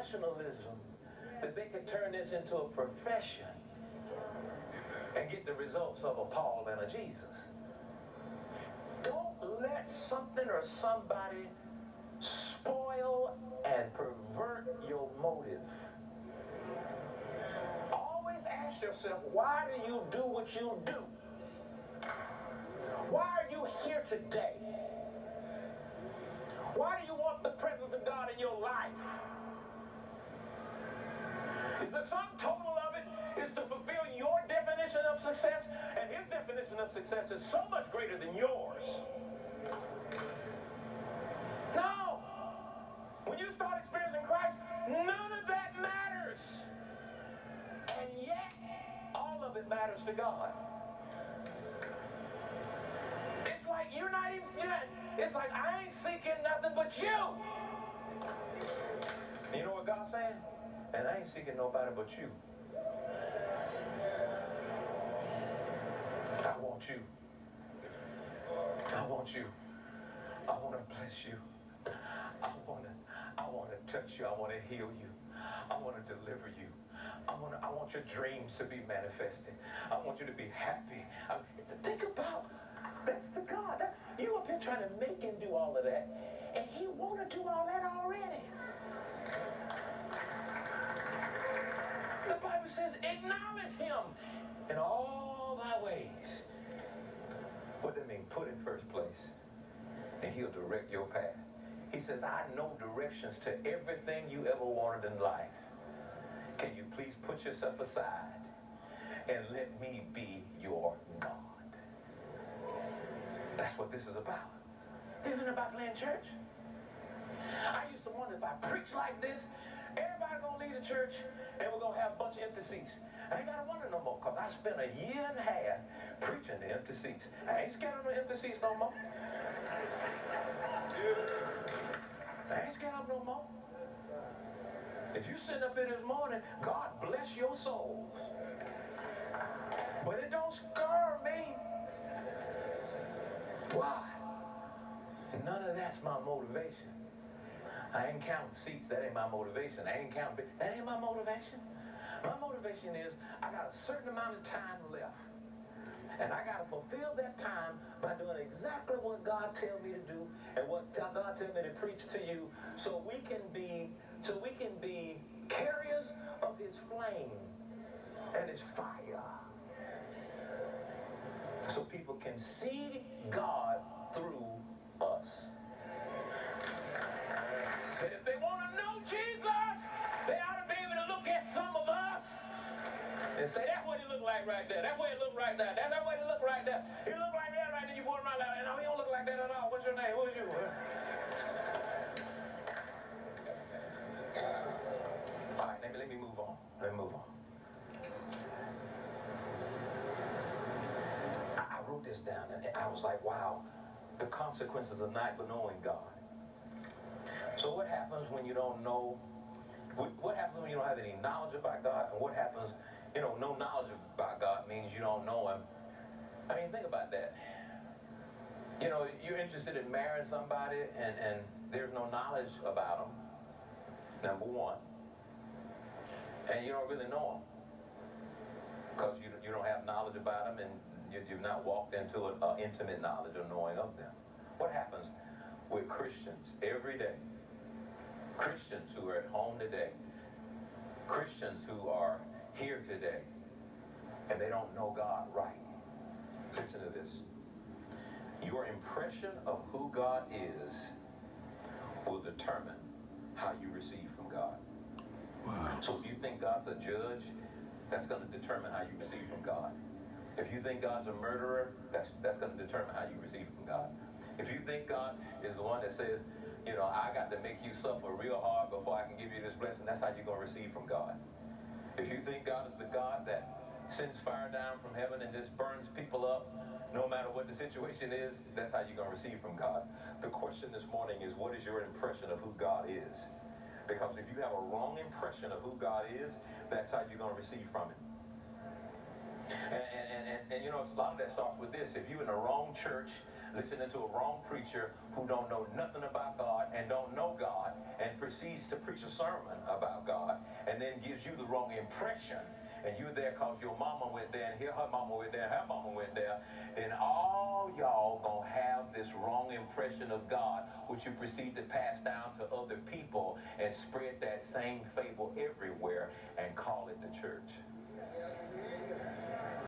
professionalism that they could turn this into a profession and get the results of a Paul and a Jesus. Don't let something or somebody spoil and pervert your motive. Always ask yourself, why do you do what you do? Why are you here today? Why do you want the presence of God in your life? Is the sum total of it is to fulfill your definition of success, and his definition of success is so much greater than yours. No. When you start experiencing Christ, none of that matters. And yet, all of it matters to God. It's like you're not even, it's like I ain't seeking nothing but you. You know what God's saying? And I ain't seeking nobody but you. I want you. I want you. I want to bless you. I want to touch you. I want to heal you. I want to deliver you. I want your dreams to be manifested. I want you to be happy. Think about, that's the God. You up here trying to make him do all of that, and he want to do all that already. The Bible says, acknowledge him in all thy ways. What does that mean? Put in first place, and he'll direct your path. He says, I know directions to everything you ever wanted in life. Can you please put yourself aside and let me be your God? That's what this is about. This isn't about playing church. I used to wonder if I preach like this, everybody gonna leave the church and we're gonna have a bunch of empty seats. I ain't gotta wonder no more, because I spent a year and a half preaching to empty seats. I ain't scared of no empty seats no more. I ain't scared of no more. If you sitting up here this morning, God bless your souls. But it don't scare me. Why? None of that's my motivation. I ain't counting seats. That ain't my motivation. I ain't counting. That ain't my motivation. My motivation is I got a certain amount of time left. And I got to fulfill that time by doing exactly what God tells me to do and what God tells me to preach to you, so we can be carriers of his flame and his fire. So people can see God through us. And if they want to know Jesus, they ought to be able to look at some of us and say, that's what he look like right there. That's what he look right there. That's what he look right there. He look like that right there. You put him right there. No, he don't look like that at all. What's your name? Who's you? All right, let me move on. Let me move on. I wrote this down, and I was like, wow, the consequences of not knowing God. So what happens when you don't know? What happens when you don't have any knowledge about God? And what happens, no knowledge about God means you don't know him. I mean, think about that. You're interested in marrying somebody and there's no knowledge about them, number one. And you don't really know them because you don't have knowledge about them, and you've not walked into an intimate knowledge or knowing of them. What happens with Christians every day? Christians who are at home today, Christians who are here today, and they don't know God right. Listen to this. Your impression of who God is will determine how you receive from God. Wow. So if you think God's a judge, that's going to determine how you receive from God. If you think God's a murderer, that's going to determine how you receive from God. If you think God is the one that says, I got to make you suffer real hard before I can give you this blessing, that's how you're going to receive from God. If you think God is the God that sends fire down from heaven and just burns people up, no matter what the situation is, that's how you're going to receive from God. The question this morning is, what is your impression of who God is? Because if you have a wrong impression of who God is, that's how you're going to receive from him. And a lot of that starts with this. If you're in the wrong church, listening to a wrong preacher who don't know nothing about God and don't know God and proceeds to preach a sermon about God and then gives you the wrong impression, and you're there because your mama went there and here her mama went there, her mama went there, then all y'all gonna have this wrong impression of God, which you proceed to pass down to other people and spread that same fable everywhere and call it the church.